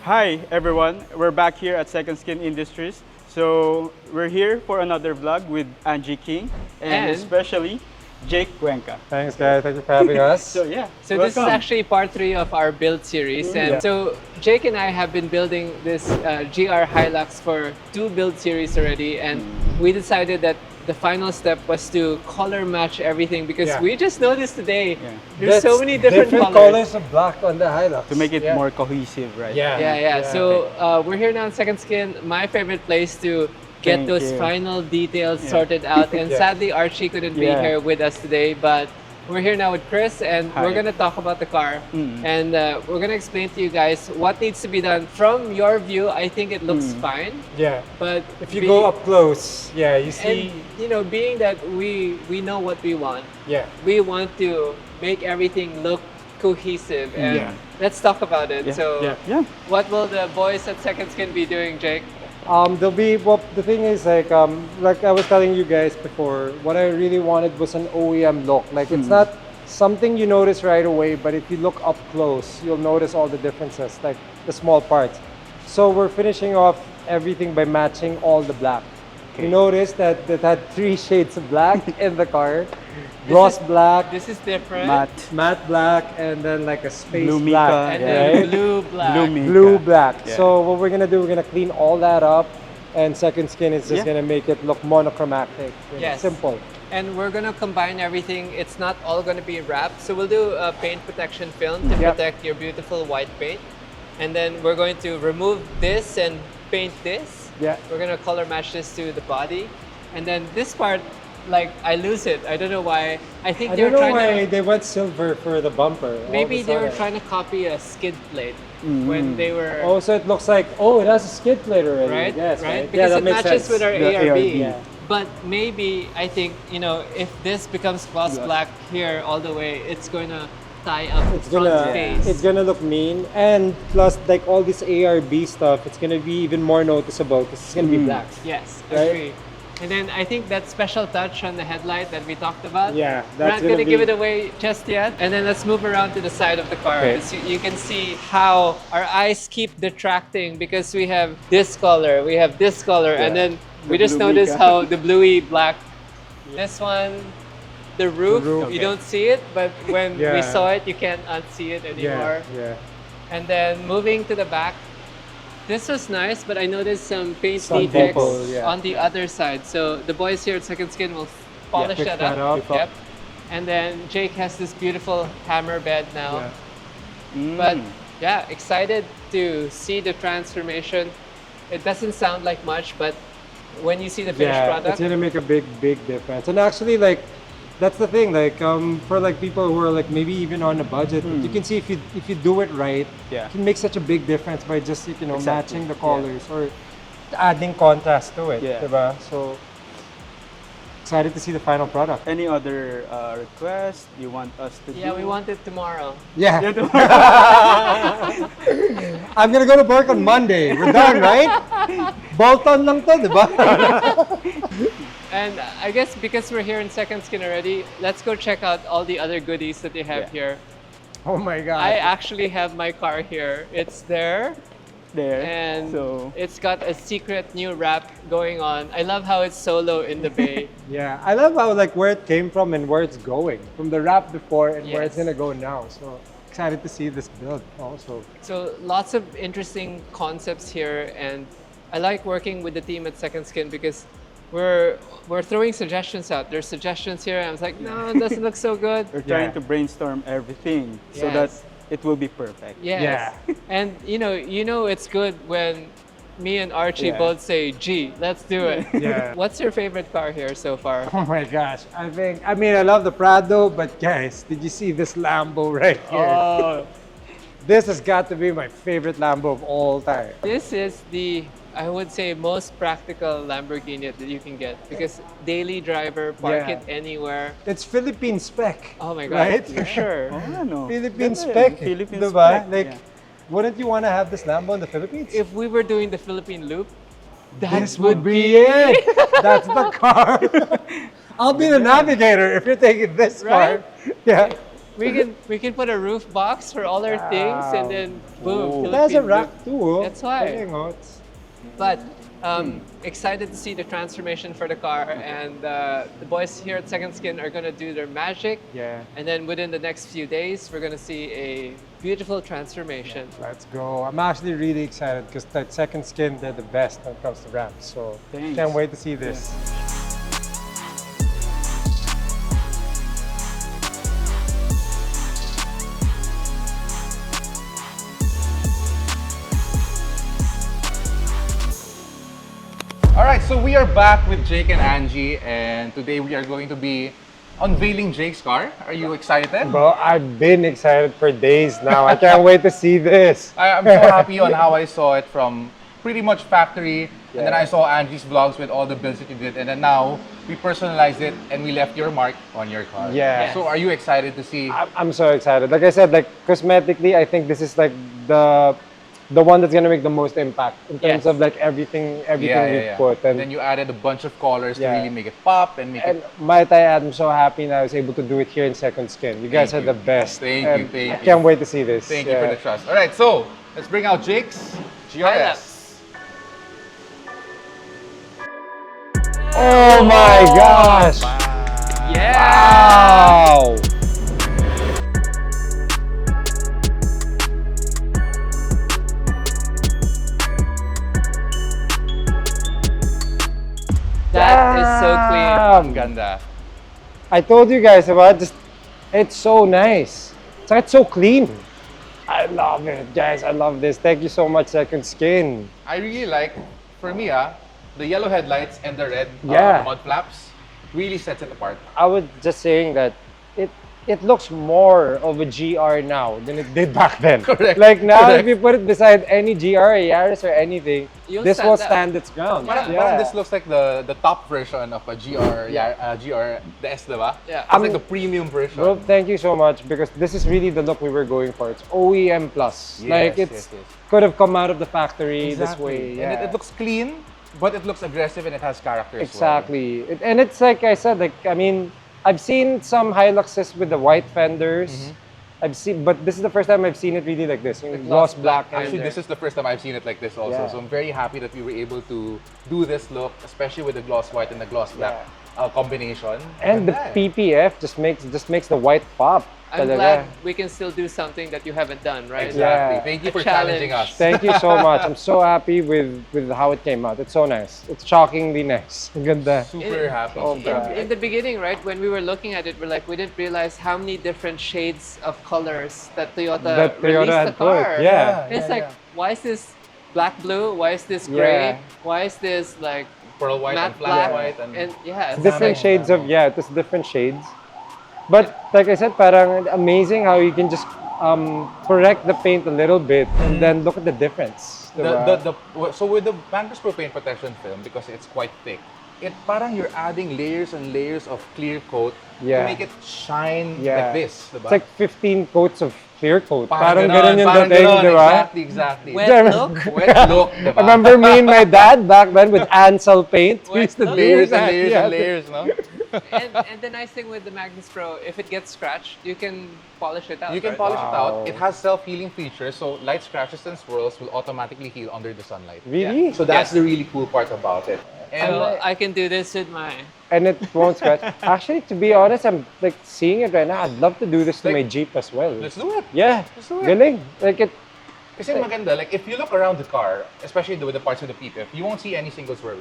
Hi everyone, we're back here at Second Skin Industries. So we're here for another vlog with Angie King and especially Jake Cuenca. Thanks guys, thank you for having us. So this is actually part 3 of our build series. And so Jake and I have been building this GR Hilux for 2 build series already, and we decided that the final step was to color match everything because we just noticed today there's so many different colors of black on the Hilux. To make it more cohesive, right? So we're here now in Second Skin, my favorite place to get those final details sorted out. And sadly, Archie couldn't be here with us today, but we're here now with Chris, and we're going to talk about the car. And we're going to explain to you guys what needs to be done. From your view, I think it looks fine. Yeah. But if you go up close, you see. And, you know, being that we know what we want, we want to make everything look cohesive. And let's talk about it. So what will the boys at Second Skin be doing, Jake? There'll be, well, the thing is like I was telling you guys before, what I really wanted was an OEM look. Like it's not something you notice right away, but if you look up close, you'll notice all the differences, like the small parts. So we're finishing off everything by matching all the black. You notice that it had 3 shades of black in the car. Gloss black. This is different. Matte black, and then like a space blue black. And then blue black. Blue black. So what we're gonna do, we're gonna clean all that up, and Second Skin is just gonna make it look monochromatic. Simple. And we're gonna combine everything. It's not all gonna be wrapped. So we'll do a paint protection film to protect your beautiful white paint. And then we're going to remove this and paint this. We're gonna color match this to the body. And then this part, like, I lose it. I don't know why. I think they were trying to. They went silver for the bumper. Maybe they were trying to copy a skid plate when they were. Oh, so it looks like, it has a skid plate already. Right? Yes, right? Because it matches with our ARB. Yeah. But maybe, I think, you know, if this becomes gloss black here all the way, it's going to tie up the front face. It's gonna look mean, and plus like all this ARB stuff, it's gonna be even more noticeable because it's gonna be black. Yes, right? agree. And then I think that special touch on the headlight that we talked about, that's we're not gonna give it away just yet. And then let's move around to the side of the car. You can see how our eyes keep detracting because we have this color, we have this color, and then we just noticed how the bluey black, this one, the roof, you don't see it, but when we saw it, you can't unsee it anymore. And then moving to the back, this was nice, but I noticed some paint defects on the other side. So the boys here at Second Skin will polish that up. And then Jake has this beautiful hammer bed now. But excited to see the transformation. It doesn't sound like much, but when you see the finished product, it's gonna make a big difference. And actually, like, that's the thing, like for like people who are like maybe even on a budget, you can see if you do it right, it can make such a big difference by just matching the colors or adding contrast to it. Diba? So excited to see the final product. Any other requests you want us to do? Yeah, we want it tomorrow. I'm gonna go to work on Monday. We're done, right? Bolt-on lang to, diba? And I guess because we're here in Second Skin already, let's go check out all the other goodies that they have here. Oh my God. I actually have my car here. It's there. And it's got a secret new wrap going on. I love how it's solo in the bay. I love how like where it came from and where it's going. From the wrap before and where it's gonna go now. So excited to see this build also. So lots of interesting concepts here, and I like working with the team at Second Skin because we're throwing suggestions out. There's suggestions here, and I was like, no, it doesn't look so good. We're trying to brainstorm everything so that it will be perfect. And you know it's good when me and Archie both say, gee, let's do it. What's your favorite car here so far? Oh my gosh, I love the Prado, but guys, did you see this Lambo right here? This has got to be my favorite Lambo of all time. This is the, I would say, most practical Lamborghini that you can get because daily driver, park it anywhere. It's Philippine spec. Oh my God, right? for sure. Philippine spec. Philippine diba? spec. Like, wouldn't you want to have this Lambo in the Philippines? If we were doing the Philippine loop, this would be it. That's the car. I'll be the navigator if you're taking this car. we can put a roof box for all our things, and then boom. It has a Philippine rack look. too. Oh. That's why. Galing, oh. It's- But excited to see the transformation for the car, and the boys here at Second Skin are gonna do their magic. Yeah. And then within the next few days, we're gonna see a beautiful transformation. Let's go. I'm actually really excited because that Second Skin, they're the best when it comes to ramps. So Thanks. can't wait to see this. All right, so we are back with Jake and Angie, and today we are going to be unveiling Jake's car. Are you excited? Bro, I've been excited for days now. I can't wait to see this. I'm so happy on how I saw it from pretty much factory, and then I saw Angie's vlogs with all the builds that you did, and then now we personalized it and we left your mark on your car. Yeah. So are you excited to see? I'm so excited. Like I said, like cosmetically, I think this is like the one that's gonna make the most impact in terms Yes. of like everything we put. And then you added a bunch of colors to really make it pop and make And it. might I add, I'm so happy that I was able to do it here in Second Skin. You guys Thank are you. the best. Thank And you, thank I you. can't wait to see this. Thank you for the trust. All right, so let's bring out Jake's GRS. Oh my gosh! Yeah. Wow! That is so clean. Ang ganda. I told you guys about just it's so nice. It's so clean. I love it, guys. I love this. Thank you so much, Second Skin. I really like, for me, the yellow headlights and the red Yeah. mud flaps really sets it apart. I was just saying that it looks more of a GR now than it did back then. Correct. Like now, Correct. if you put it beside any GR, Yaris, or anything, You'll this stand will out. stand its ground. Parang this looks like the top version of a GR, GR, the S, diba? Yeah. It's like the premium version. Bro, thank you so much because this is really the look we were going for. It's OEM plus. Yes, Like it's yes. could have come out of the factory this Exactly. way. And Yeah. it looks clean, but it looks aggressive and it has character as well. Exactly. And it's like I said, like I mean, I've seen some Hiluxes with the white fenders. I've seen, but this is the first time I've seen it really like this, in gloss black. Actually, this is the first time I've seen it like this also. Yeah. So I'm very happy that we were able to do this look, especially with the gloss white and the gloss black combination. And the Ganda eh. PPF just makes the white pop. I'm talaga. glad we can still do something that you haven't done, right? Exactly. Yeah. Thank you A for challenge. challenging us. Thank you so much. I'm so happy with how it came out. It's so nice. It's shockingly nice. Ang ganda. Super happy. Oh, In the beginning, right, when we were looking at it, we're like, we didn't realize how many different shades of colors that Toyota That Toyota released had the car. put. Yeah. It's like, why is this black blue? Why is this gray? Yeah. Why is this like Pearl white and matte flat black? white. And yeah, it's Different like- shades of it's different shades. But like I said, parang amazing how you can just correct the paint a little bit and then look at the difference. diba? So with the Magnus Pro paint protection film, because it's quite thick, it parang you're adding layers and layers of clear coat Yeah. to make it shine Yeah. like this, diba? It's like 15 coats of clear coat. Parang Parang ganun yung parang dating, ganon, di ba? Exactly. Wet Diba? look. Wet look, diba? I remember me and my dad back then with Ansel paint. We used to do Layers and that. layers Yeah. and layers, no? and the nice thing with the Magnus Pro, if it gets scratched, you can polish it out. You can right? polish it Wow. out. It has self-healing features, so light scratches and swirls will automatically heal under the sunlight. Really? So that's Yes. the really cool part about it. And So I can do this with my. And it won't scratch. Actually, to be honest, I'm like seeing it right now. I'd love to do this to Like, my Jeep as well. let's do it. Yeah. Let's do it. Galing. Like it. Kasi maganda, like if you look around the car, especially with the parts of the PPF, you won't see any single swirl.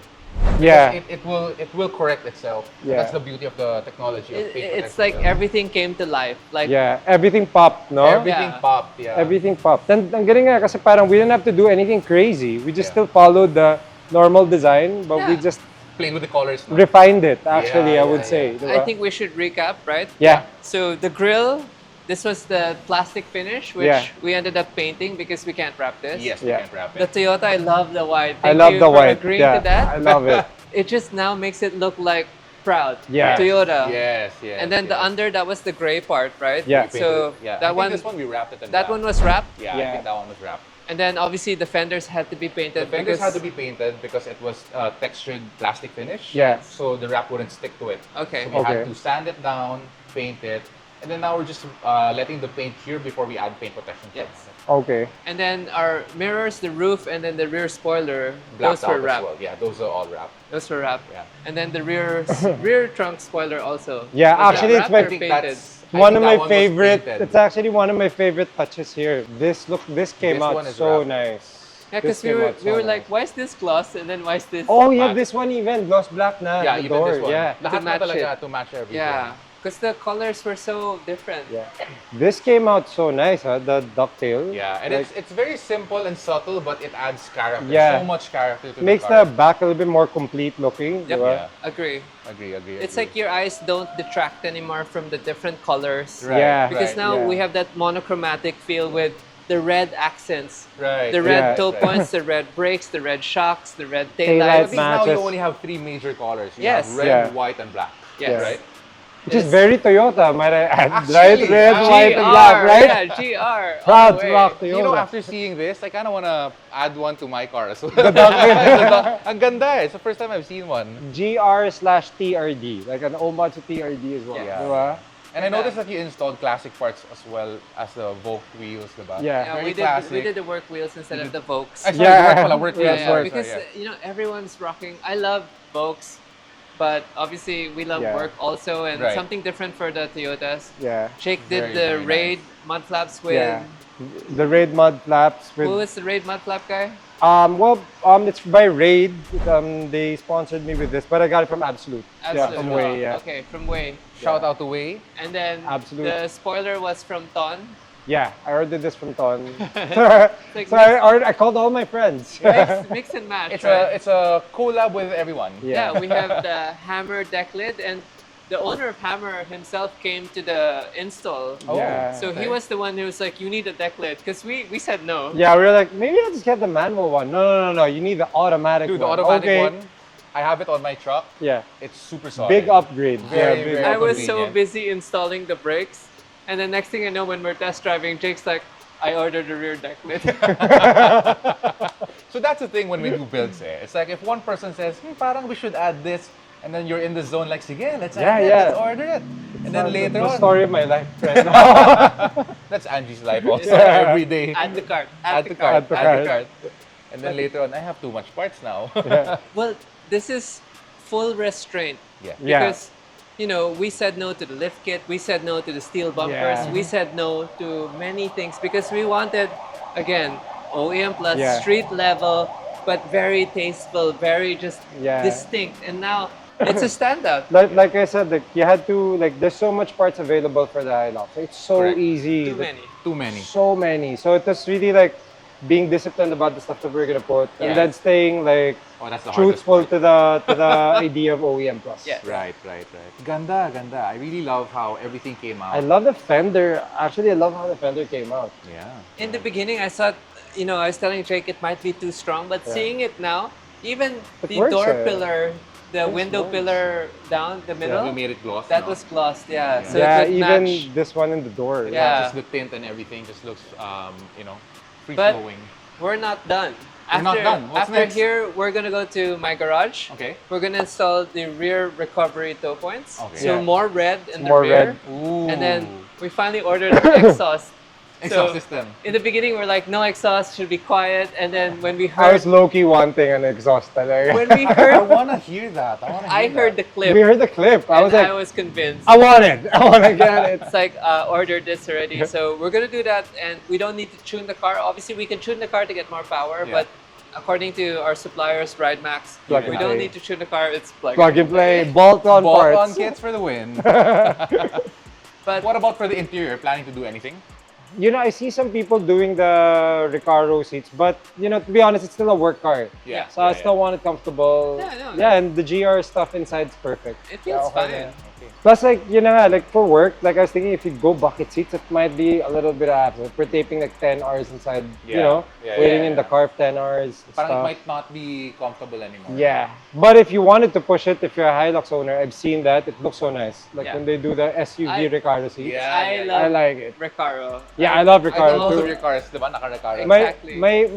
Yeah. It will correct itself. Yeah. That's the beauty of the technology of paint It's protection like film. everything came to life. Like Yeah. Everything popped, no? Everything Yeah. popped, yeah. Everything popped. And ang galing nga kasi parang we didn't have to do anything crazy. We just Yeah. still followed the normal design, but we Yeah. just Playing with the colors. No? refined it, actually, Yeah, I would yeah, say. yeah. diba? I think we should recap, right? Yeah. So the grill, this was the plastic finish, which Yeah. we ended up painting because we can't wrap this. Yes, Yeah. we can wrap The it. Toyota, I love the white. I Thank love you the for white. agreeing Yeah. to that. I love it. It just now makes it look like proud. Yeah. Toyota. Yes, yes. And then the yes. under, that was the gray part, right? Yeah. We painted So it. Yeah. I that think one, this one we wrapped it in that black. one was wrapped. Yeah, I Yeah. think that one was wrapped. And then obviously the fenders had to be painted. The fenders because- had to be painted because it was textured plastic finish. Yeah. So the wrap wouldn't stick to it. Okay. So we Okay. had to sand it down, paint it, And then now we're just letting the paint cure before we add paint protection. Yes. Okay. And then our mirrors, the roof, and then the rear spoiler, Blacked those were out as wrapped. well. Yeah, those are all wrapped. Those were wrapped. Yeah. And then the rear trunk spoiler also. Yeah, Was that actually, it's wrapped my or painted. One of my that one was favorite. painted. It's actually one of my favorite touches here. This came This out one is so wrapped. nice. Yeah, This because we came were out so like, nice. why is this gloss and then why is this? Oh, you have matte. this one even gloss black na. Yeah, the even door. this one. Yeah. Lahat na match talaga it. to match everything. Yeah, because the colors were so different. Yeah. This came out so nice, huh? The ducktail. Yeah, and Like, it's very simple and subtle, but it adds character. Yeah. So much character to makes the car. the back a little bit more complete looking. Yep. diba? Yeah. Agree. Agree. It's like your eyes don't detract anymore from the different colors. Right, Yeah. Because right, now yeah. we have that monochromatic feel with the red accents. right. The red Yeah. toe right. points, the red brakes, the red shocks, the red Taillights, taillights. I think now you matches. only have 3 major colors. You Yes. have red, Yeah. white, and black. Yes. Right? Which is very Toyota, might I add. Actually, right? Red, white, and black, right? Yeah, GR. all Proud the to way. rock Toyota. You know, after seeing this, I kind of want to add one to my car as well. Ang ganda eh. It's the first time I've seen one. GR/TRD, like an homage to TRD as well. Yeah. Diba? And I noticed that you installed classic parts as well as the Vogue wheels, diba? Yeah. Yeah, Very we classic. did the work wheels instead of the Vokes. Ay, sorry, Yeah. work pala, work Yeah, wheels. sorry, because yeah. you know everyone's rocking. I love Vokes, but obviously we love Yeah. work also, and Right. something different for the Toyotas. Yeah. Jake did Very, the very Raid mud flaps with. Yeah. The Raid mud flaps with. Who was the Raid mud flap guy? It's by Raid. They sponsored me with this, but I got it from Absolute. Yeah, Absolute. from Oh, Way. Yeah. Okay, from Way. Shout out to Way. And then Absolute. the spoiler was from Ton. Yeah, I ordered this from Ton. like so I called all my friends. Mix and match, It's right? it's a collab with everyone. Yeah. Yeah, we have the Hammer deck lid, and the owner of Hammer himself came to the install. Oh, Yeah. So he was the one who was like, you need a deck lid, because we said no. Yeah, we were like, maybe I'll just get the manual one. No. You need the automatic Dude, one. the automatic Okay. one, I have it on my truck. Yeah. It's super solid. Big upgrade. Very, yeah, big very I upgrade. was so convenient. busy installing the brakes, and then next thing I know, when we're test driving, Jake's like, I ordered a rear deck lid. So that's the thing when we do builds eh. It's like if one person says, parang we should add this, and then you're in the zone like, sige, let's add it, Yeah. let's order it. And then later the on, story of my life right now. that's Angie's life also. Every day. Add the cart. Add to cart, Add to add to cart. cart. And then later on, I have too much parts now. Well, this is full restraint. Yeah. Yeah. Because, you know, we said no to the lift kit, we said no to the steel bumpers, Yeah. we said no to many things because we wanted, again, OEM plus Yeah. street level, but very tasteful, very just Yeah. distinct. And now it's a standout. like I said, like you had to there's so much parts available for the Hilux. It's so Correct. easy. Too many. Too many. So many. So it was really like being disciplined about the stuff that we're gonna put, Yeah. and then staying like Oh, that's the truthful hardest to the idea of OEM plus. Yeah. part. Right. Ganda. I really love how everything came out. I love the fender. Actually, I love how the fender came out. Yeah. In the beginning, I thought, you know, I was telling Jake it might be too strong, but Yeah. seeing it now, even It the works, door eh. pillar, the It window works. pillar down the middle, We made it gloss. that now. was glossed, yeah. So yeah, it would even match. this one in the door. It Yeah. matches the tint and everything. Just looks, free But- flowing. We're not done. We're not done. What's after next? here, we're gonna go to my garage. Okay. We're gonna install the rear recovery toe points. Okay. So Yeah. more red in the More rear. red. Ooh. And then we finally ordered the exhaust. exhaust so- system. In the beginning, we're like, no exhaust, should be quiet. And then when we I heard, was low-key wanting an exhaust talaga. when we I heard, wanna hear that. I heard the clip. We heard the clip. I and was like, I was convinced. I want it. I want to get it. It's like ordered this already, so we're gonna do that, and we don't need to tune the car. Obviously, we can tune the car to get more power, Yeah. but according to our suppliers, RideMax, Plug we and don't play. need to tune the car. It's plug. Plug and play, bolt-on Bolt-on parts. kits for the win. But What about for the interior? Planning to do anything? You know, I see some people doing the Recaro seats, but you know, to be honest, it's still a work car. Yeah. So I still want it comfortable. Yeah, no, Yeah, and the GR stuff inside is perfect. it feels Yeah, okay fine. Plus, like, you know, like for work, like I was thinking if you go bucket seats, it might be a little bit of hassle. We're taping like 10 hours inside, you Yeah. know, Yeah, waiting yeah, in the yeah. car for 10 hours. and Parang it stuff. might not be comfortable anymore. Yeah, but if you wanted to push it, if you're a Hilux owner, I've seen that. It looks so nice. Like Yeah. when they do the SUV I- Recaro seats. Yeah. I love I like it. Recaro. Yeah, I love I Recaro love too. your cars, diba? Naka-Recaro. Exactly.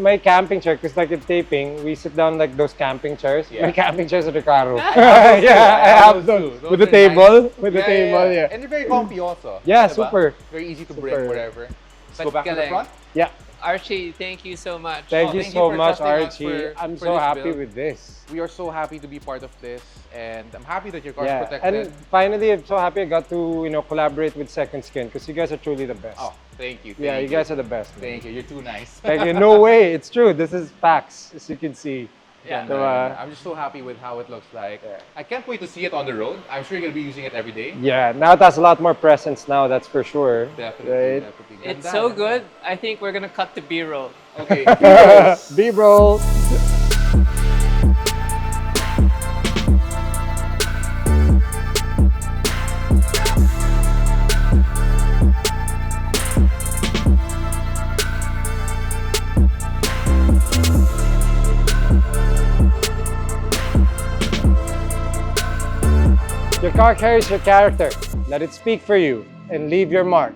My camping chair, because like in taping, we sit down like those camping chairs. Yeah. My camping chairs are Recaro. Yeah, yeah, I have those too. those Those with the are nice. table. with the table. Yeah. And they're very comfy also. Yeah, Diba? super. Very easy to Super. bring wherever. Let's go back to the galing. front. Yeah. Archie, thank you so much. Thank you thank you so for much, trusting us Archie. I'm for so this happy build. with this. We are so happy to be part of this, and I'm happy that your car's Yeah, protected. and finally, I'm so happy I got to collaborate with Second Skin because you guys are truly the best. Oh, thank you. yeah, thank you guys are the best. man. Thank you. You're too nice. Thank you. No way, it's true. This is facts, as you can see. Yeah. And, So, I'm just so happy with how it looks like. Yeah. I can't wait to see it on the road. I'm sure you're gonna be using it every day. Yeah, now it has a lot more presence now. That's for sure. Definitely, Right? definitely. It's Ganda, so ganda. good. I think we're gonna cut to B-roll. Okay. B-roll. Your car carries your character. Let it speak for you and leave your mark.